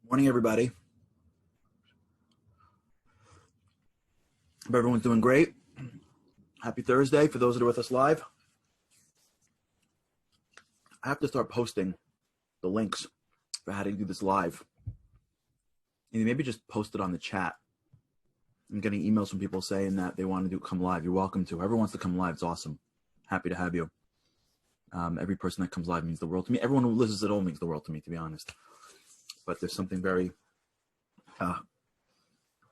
Morning, everybody. Hope everyone's doing great. Happy Thursday for those that are with us live. I have to start posting the links for how to do this live. And maybe just post it on the chat. I'm getting emails from people saying that they want to come live. You're welcome to. Whoever wants to come live, it's awesome. Happy to have you. Every person that comes live means the world to me. Everyone who listens at all means the world to me, to be honest. But there's something very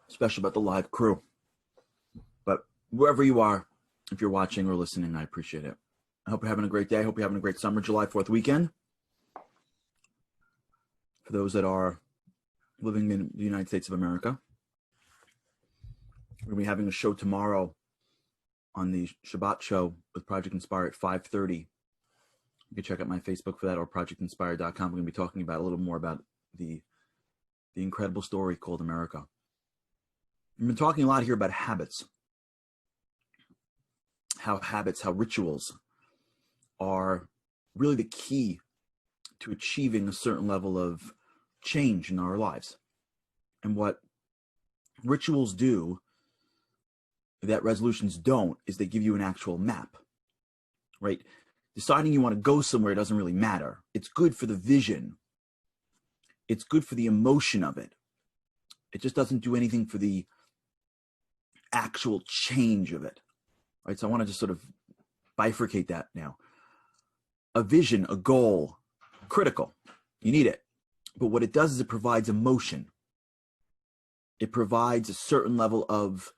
special about the live crew. But wherever you are, if you're watching or listening, I appreciate it. I hope you're having a great day. I hope you're having a great summer, July 4th weekend. For those that are living in the United States of America, we're going to be having a show tomorrow on the Shabbat show with Project Inspire at 5:30. You can check out my Facebook for that or projectinspire.com. We're going to be talking about a little more about the incredible story called America. We've been talking a lot here about habits. How rituals are really the key to achieving a certain level of change in our lives. And what rituals do that resolutions don't is they give you an actual map, right? Deciding you want to go somewhere doesn't really matter. It's good for the vision. It's good for the emotion of it. It just doesn't do anything for the actual change of it, right? So I want to just sort of bifurcate that now. A vision, a goal, critical. You need it. But what it does is it provides emotion. It provides a certain level of,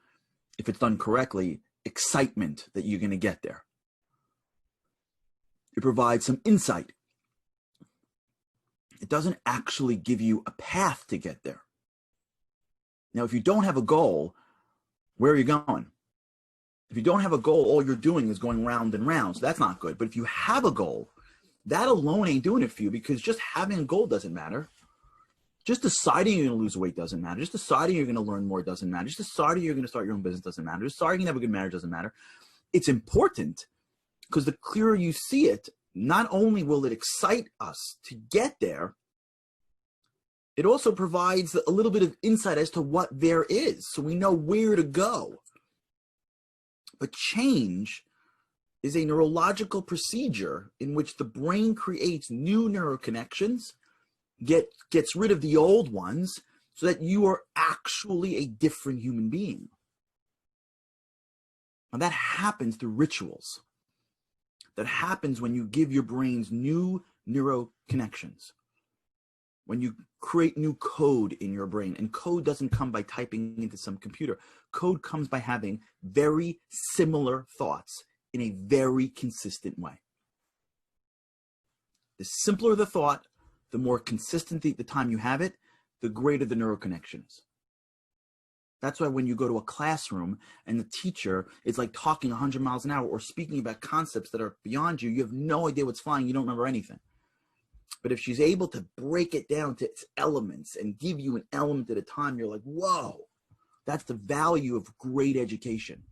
if it's done correctly, excitement that you're going to get there. It provides some insight. It doesn't actually give you a path to get there. Now, if you don't have a goal, where are you going? If you don't have a goal, all you're doing is going round and round. So that's not good. But if you have a goal, that alone ain't doing it for you, because just having a goal doesn't matter. Just deciding you're going to lose weight doesn't matter. Just deciding you're going to learn more doesn't matter. Just deciding you're going to start your own business doesn't matter. Just deciding you have a good marriage doesn't matter. It's important because the clearer you see it, not only will it excite us to get there, it also provides a little bit of insight as to what there is, so we know where to go. But change is a neurological procedure in which the brain creates new neuroconnections, gets rid of the old ones, so that you are actually a different human being. Now that happens through rituals. That happens when you give your brains new neuroconnections. When you create new code in your brain, and code doesn't come by typing into some computer. Code comes by having very similar thoughts in a very consistent way. The simpler the thought, the more consistent the time you have it, the greater the neuroconnections. That's why when you go to a classroom and the teacher is like talking 100 miles an hour or speaking about concepts that are beyond you, you have no idea what's flying, you don't remember anything. But if she's able to break it down to its elements and give you an element at a time, you're like, whoa, that's the value of great education,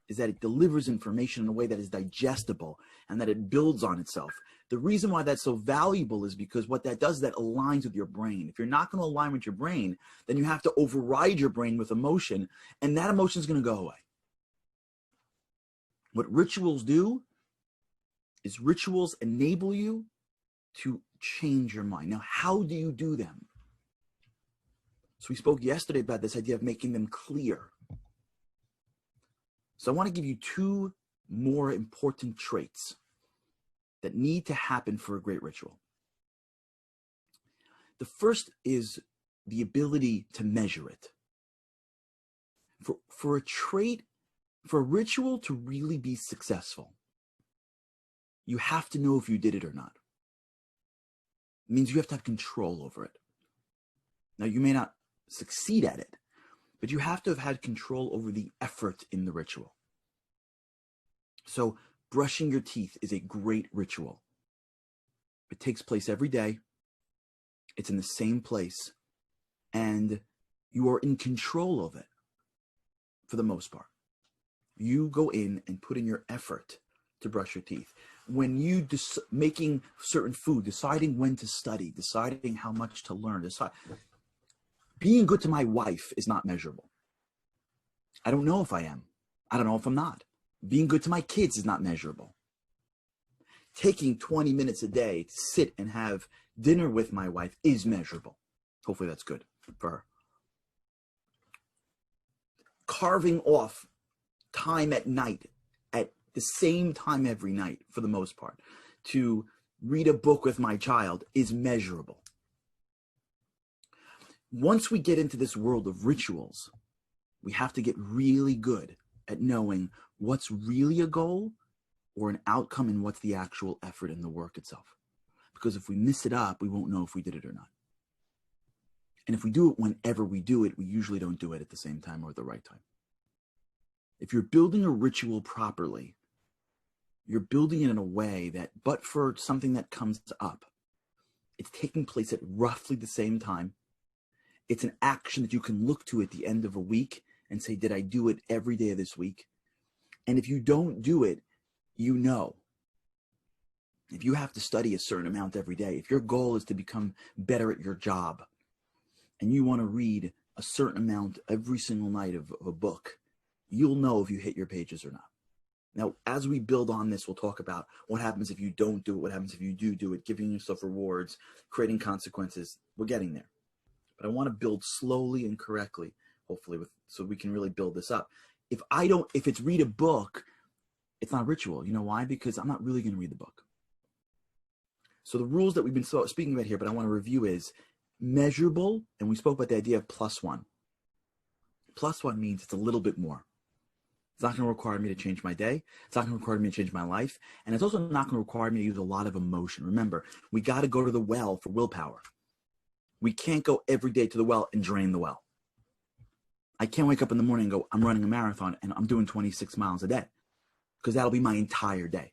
is that it delivers information in a way that is digestible and that it builds on itself. The reason why that's so valuable is because what that does is that aligns with your brain. If you're not going to align with your brain, then you have to override your brain with emotion, and that emotion is going to go away. What rituals do is rituals enable you to change your mind. Now, how do you do them? So we spoke yesterday about this idea of making them clear. So I want to give you two more important traits that need to happen for a great ritual. The first is the ability to measure it. For a ritual to really be successful, you have to know if you did it or not. It means you have to have control over it. Now, you may not succeed at it, but you have to have had control over the effort in the ritual. So brushing your teeth is a great ritual. It takes place every day. It's in the same place. And you are in control of it for the most part. You go in and put in your effort to brush your teeth. When you making certain food, deciding when to study, deciding how much to learn, Being good to my wife is not measurable. I don't know if I am. I don't know if I'm not. Being good to my kids is not measurable. Taking 20 minutes a day to sit and have dinner with my wife is measurable. Hopefully that's good for her. Carving off time at night at the same time every night, for the most part, to read a book with my child is measurable. Once we get into this world of rituals, we have to get really good at knowing what's really a goal or an outcome and what's the actual effort in the work itself. Because if we miss it up, we won't know if we did it or not. And if we do it whenever we do it, we usually don't do it at the same time or at the right time. If you're building a ritual properly, you're building it in a way that, but for something that comes up, it's taking place at roughly the same time. It's an action that you can look to at the end of a week and say, did I do it every day of this week? And if you don't do it, you know. If you have to study a certain amount every day, if your goal is to become better at your job, and you want to read a certain amount every single night of a book, you'll know if you hit your pages or not. Now, as we build on this, we'll talk about what happens if you don't do it, what happens if you do it, giving yourself rewards, creating consequences. We're getting there. But I want to build slowly and correctly, hopefully, so we can really build this up. If it's read a book, it's not a ritual. You know why? Because I'm not really going to read the book. So the rules that we've been speaking about here, but I want to review is measurable, and we spoke about the idea of +1. +1 means it's a little bit more. It's not going to require me to change my day. It's not going to require me to change my life. And it's also not going to require me to use a lot of emotion. Remember, we got to go to the well for willpower. We can't go every day to the well and drain the well. I can't wake up in the morning and go, I'm running a marathon and I'm doing 26 miles a day, because that'll be my entire day.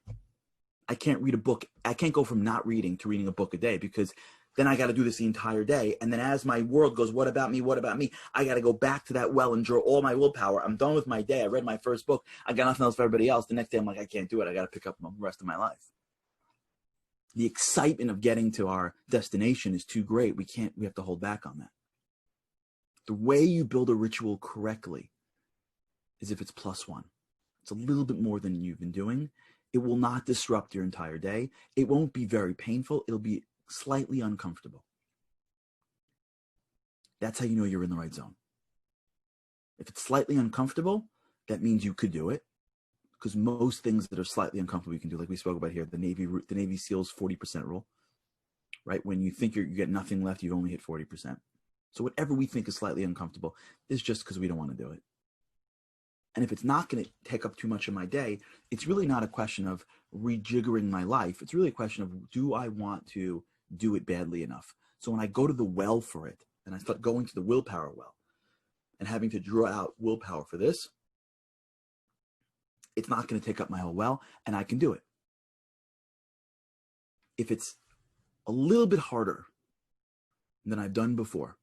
I can't read a book. I can't go from not reading to reading a book a day, because then I got to do this the entire day. And then as my world goes, what about me? What about me? I got to go back to that well and draw all my willpower. I'm done with my day. I read my first book. I got nothing else for everybody else. The next day I'm like, I can't do it. I got to pick up the rest of my life. The excitement of getting to our destination is too great. We have to hold back on that. The way you build a ritual correctly is if it's +1. It's a little bit more than you've been doing. It will not disrupt your entire day. It won't be very painful. It'll be slightly uncomfortable. That's how you know you're in the right zone. If it's slightly uncomfortable, that means you could do it, because most things that are slightly uncomfortable you can do, like we spoke about here, the Navy SEALs 40% rule, right? When you think you get nothing left, you've only hit 40%. So whatever we think is slightly uncomfortable is just because we don't want to do it. And if it's not going to take up too much of my day, it's really not a question of rejiggering my life. It's really a question of, do I want to do it badly enough? So when I go to the well for it, and I start going to the willpower well and having to draw out willpower for this, it's not going to take up my whole well, and I can do it. If it's a little bit harder than I've done before,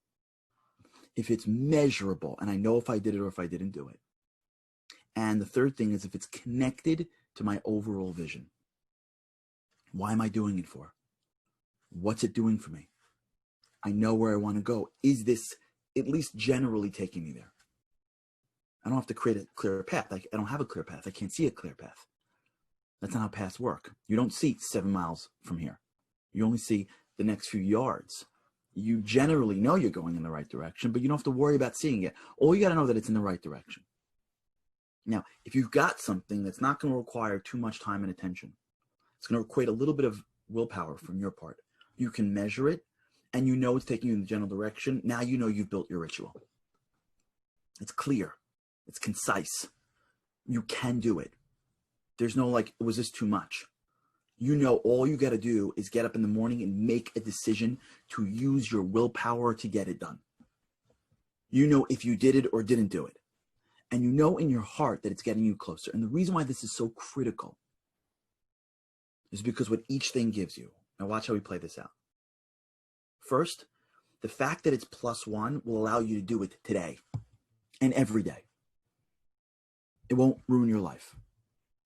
if it's measurable, and I know if I did it or if I didn't do it, and the third thing is if it's connected to my overall vision. Why am I doing it for? What's it doing for me? I know where I want to go. Is this at least generally taking me there? I don't have to create a clear path. I don't have a clear path. I can't see a clear path. That's not how paths work. You don't see 7 miles from here. You only see the next few yards. You generally know you're going in the right direction, but you don't have to worry about seeing it. All you got to know that it's in the right direction. Now, if you've got something that's not going to require too much time and attention, it's going to equate a little bit of willpower from your part. You can measure it, and you know it's taking you in the general direction. Now you know you've built your ritual. It's clear. It's concise. You can do it. There's no like, was this too much? You know all you got to do is get up in the morning and make a decision to use your willpower to get it done. You know if you did it or didn't do it. And you know in your heart that it's getting you closer. And the reason why this is so critical is because what each thing gives you. Now watch how we play this out. First, the fact that it's +1 will allow you to do it today and every day. It won't ruin your life.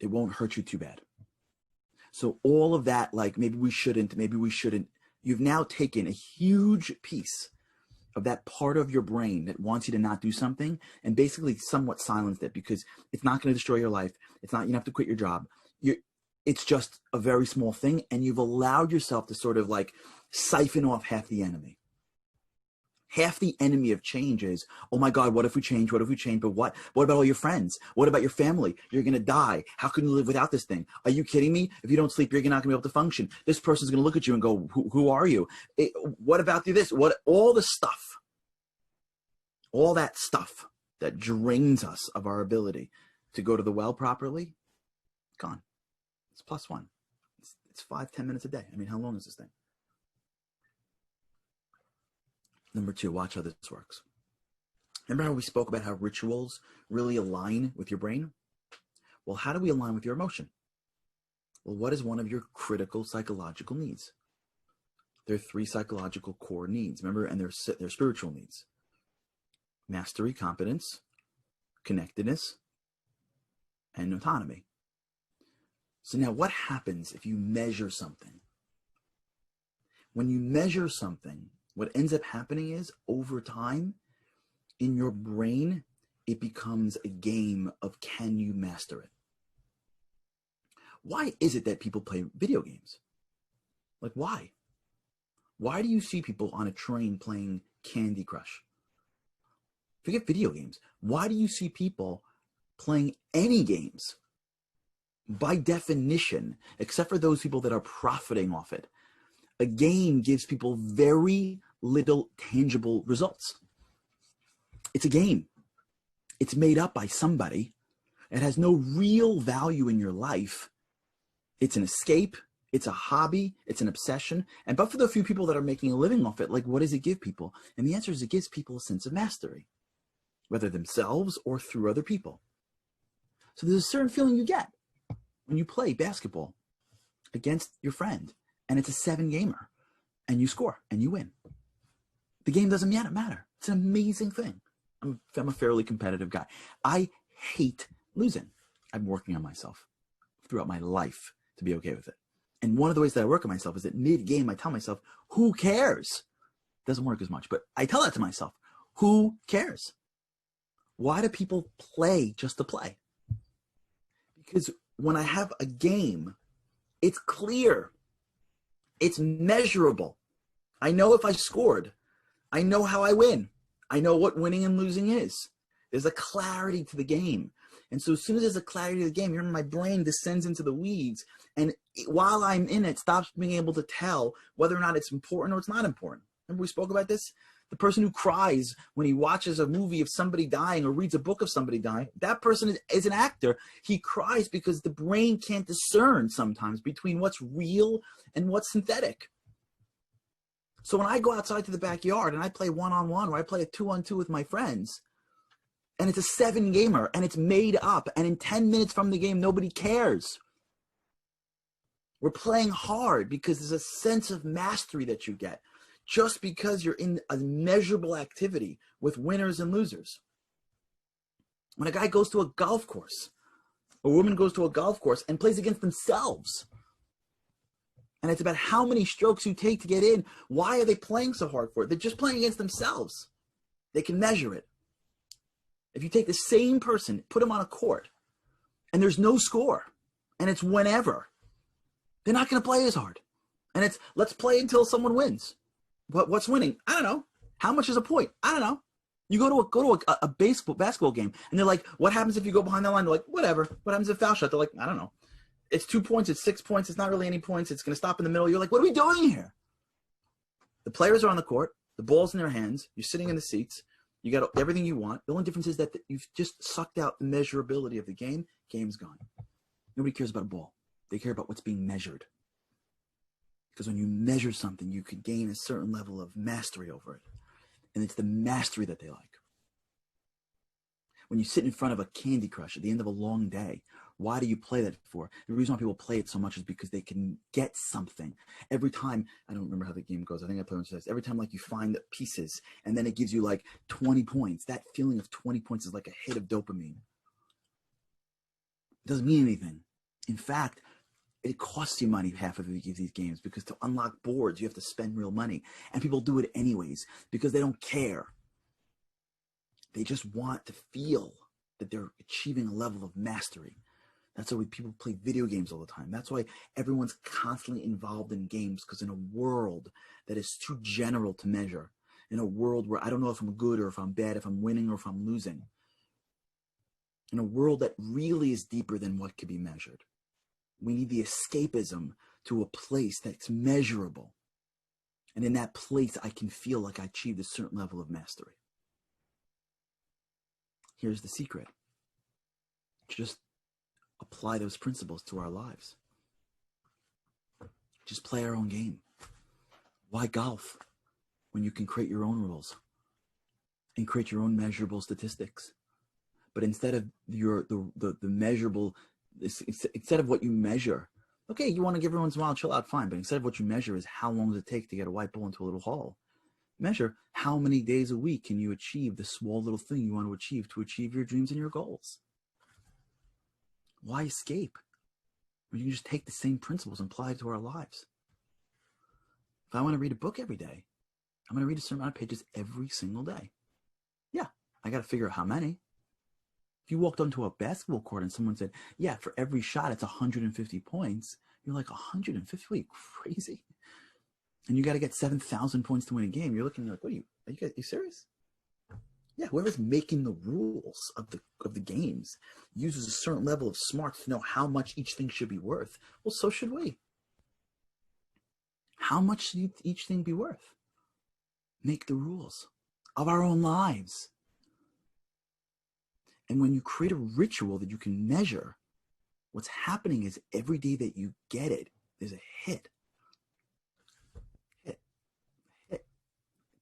It won't hurt you too bad. So all of that, like maybe we shouldn't, you've now taken a huge piece of that part of your brain that wants you to not do something, and basically somewhat silence it, because it's not going to destroy your life. It's not, you don't have to quit your job. It's just a very small thing, and you've allowed yourself to sort of like siphon off half the enemy. Half the enemy of change is, oh my God, what if we change? What if we change? But what? What about all your friends? What about your family? You're going to die. How can you live without this thing? Are you kidding me? If you don't sleep, you're not going to be able to function. This person's going to look at you and go, who are you? What about this? What? All the stuff, all that stuff that drains us of our ability to go to the well properly, gone. It's +1. It's 5-10 minutes a day. I mean, how long is this thing? Number 2, watch how this works. Remember how we spoke about how rituals really align with your brain? Well, how do we align with your emotion? Well, what is one of your critical psychological needs? There are 3 psychological core needs, remember, and they're spiritual needs. Mastery, competence, connectedness, and autonomy. So now what happens if you measure something? When you measure something, what ends up happening is, over time, in your brain, it becomes a game of, can you master it? Why is it that people play video games? Like, why? Why do you see people on a train playing Candy Crush? Forget video games. Why do you see people playing any games? By definition, except for those people that are profiting off it, a game gives people very little tangible results. It's a game. It's made up by somebody. It has no real value in your life. It's an escape. It's a hobby. It's an obsession. And but for the few people that are making a living off it, like, what does it give people? And the answer is, it gives people a sense of mastery, whether themselves or through other people. So there's a certain feeling you get when you play basketball against your friend, and it's a 7-gamer, and you score and you win. The game doesn't matter. It's an amazing thing. I'm a fairly competitive guy. I hate losing. I'm working on myself throughout my life to be okay with it. And one of the ways that I work on myself is that mid-game I tell myself, who cares? It doesn't work as much, but I tell that to myself. Who cares? Why do people play just to play? Because when I have a game, it's clear. It's measurable. I know if I scored. I know how I win. I know what winning and losing is. There's a clarity to the game. And so as soon as there's a clarity to the game, my brain descends into the weeds. And while I'm in it, stops being able to tell whether or not it's important or it's not important. Remember we spoke about this? The person who cries when he watches a movie of somebody dying or reads a book of somebody dying, that person is an actor. He cries because the brain can't discern sometimes between what's real and what's synthetic. So when I go outside to the backyard and I play 1-on-1 or I play a 2-on-2 with my friends, and it's a 7-gamer and it's made up, and in 10 minutes from the game, nobody cares. We're playing hard because there's a sense of mastery that you get just because you're in a measurable activity with winners and losers. When a guy goes to a golf course, a woman goes to a golf course and plays against themselves, and it's about how many strokes you take to get in. Why are they playing so hard for it? They're just playing against themselves. They can measure it. If you take the same person, put them on a court, and there's no score, and it's whenever, they're not going to play as hard. And it's, let's play until someone wins. What's winning? I don't know. How much is a point? I don't know. You go to a basketball game, and they're like, what happens if you go behind the line? They're like, whatever. What happens if foul shot? They're like, I don't know. It's 2 points. It's 6 points. It's not really any points. It's going to stop in the middle. You're like, what are we doing here? The players are on the court. The ball's in their hands. You're sitting in the seats. You got everything you want. The only difference is that you've just sucked out the measurability of the game. Game's gone. Nobody cares about a ball. They care about what's being measured. Because when you measure something, you can gain a certain level of mastery over it. And it's the mastery that they like. When you sit in front of a Candy Crush at the end of a long day, why do you play that for? The reason why people play it so much is because they can get something. Every time, I don't remember how the game goes. I think I play it. Every time like you find the pieces and then it gives you like 20 points. That feeling of 20 points is like a hit of dopamine. It doesn't mean anything. In fact, It costs you money, half of these games, because to unlock boards, you have to spend real money. And people do it anyways because they don't care. They just want to feel that they're achieving a level of mastery. That's why people play video games all the time. That's why everyone's constantly involved in games, because in a world that is too general to measure, in a world where I don't know if I'm good or if I'm bad, if I'm winning or if I'm losing, in a world that really is deeper than what could be measured, we need the escapism to a place that's measurable. And in that place, I can feel like I achieved a certain level of mastery. Here's the secret. Just apply those principles to our lives. Just play our own game. Why golf when you can create your own rules and create your own measurable statistics? But instead of the measurable, instead of what you measure, okay, you want to give every once in a while, chill out, fine. But instead of what you measure is how long does it take to get a white ball into a little hole. Measure how many days a week can you achieve the small little thing you want to achieve your dreams and your goals. Why escape? When you can just take the same principles and apply it to our lives. If I want to read a book every day, I'm going to read a certain amount of pages every single day. Yeah, I got to figure out how many. If you walked onto a basketball court and someone said, yeah, for every shot, it's 150 points. You're like, 150? What are you, crazy? And you got to get 7,000 points to win a game. You're looking like, what are you serious? Yeah, whoever's making the rules of the games uses a certain level of smarts to know how much each thing should be worth. Well, so should we. How much should each thing be worth? Make the rules of our own lives. And when you create a ritual that you can measure, what's happening is every day that you get it, there's a hit.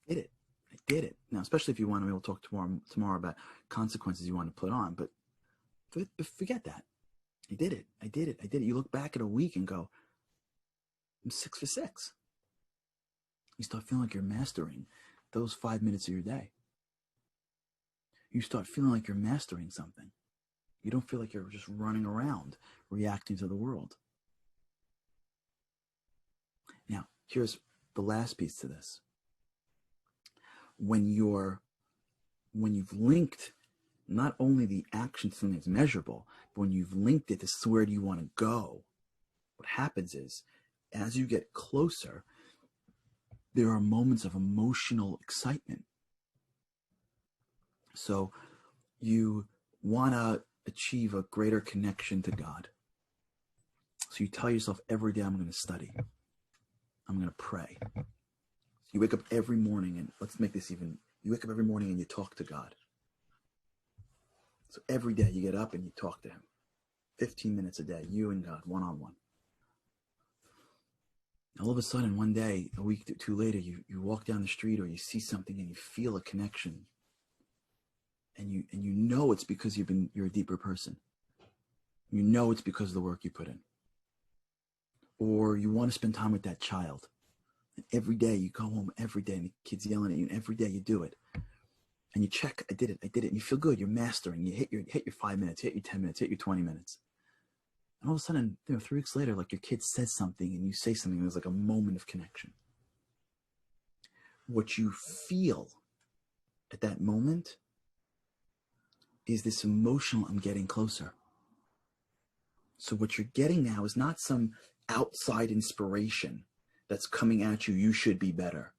I did it. Now, especially if you want to, we'll talk tomorrow about consequences you want to put on, but forget that. I did it. You look back at a week and go, I'm 6 for 6. You start feeling like you're mastering those 5 minutes of your day. You start feeling like you're mastering something. You don't feel like you're just running around reacting to the world. Now, here's the last piece to this. When you've linked not only the action to something that's measurable, but when you've linked it to where do you want to go, what happens is, as you get closer, there are moments of emotional excitement. So you want to achieve a greater connection to God. So you tell yourself every day, I'm going to study. I'm going to pray. You wake up every morning, and let's make this even, you wake up every morning and you talk to God. So every day you get up and you talk to him. 15 minutes a day, you and God, one-on-one. All of a sudden, one day, a week or two later, you walk down the street or you see something and you feel a connection. And you know it's because you're a deeper person. You know it's because of the work you put in. Or you want to spend time with that child. And every day you go home every day and the kid's yelling at you, and every day you do it. And you check, I did it. And you feel good. You're mastering. You hit your 5 minutes, hit your 10 minutes, hit your 20 minutes. And all of a sudden, 3 weeks later, like your kid says something and you say something, there's like a moment of connection. What you feel at that moment is this emotional, I'm getting closer. So what you're getting now is not some outside inspiration that's coming at you, you should be better.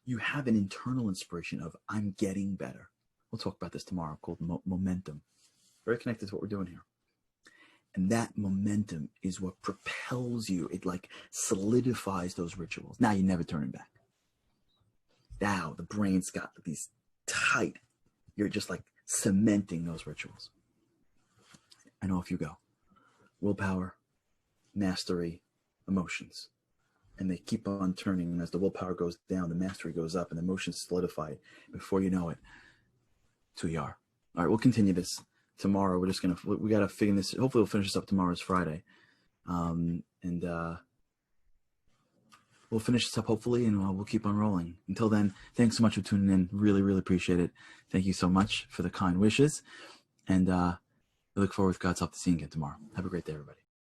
You have an internal inspiration of, I'm getting better. We'll talk about this tomorrow, called momentum. Very connected to what we're doing here. And that momentum is what propels you. It like solidifies those rituals. Now you're never turning back. Now the brain's got these tight, you're just like cementing those rituals. And off you go. Willpower, mastery, emotions. And they keep on turning. And as the willpower goes down, the mastery goes up and the emotions solidify. Before you know it, it's who you are. All right, we'll continue this tomorrow. We got to figure this. Hopefully we'll finish this up tomorrow. It's Friday. We'll finish this up hopefully, and we'll keep on rolling. Until then, thanks so much for tuning in. Really, really appreciate it. Thank you so much for the kind wishes. And we look forward with God's help to seeing you again tomorrow. Have a great day, everybody.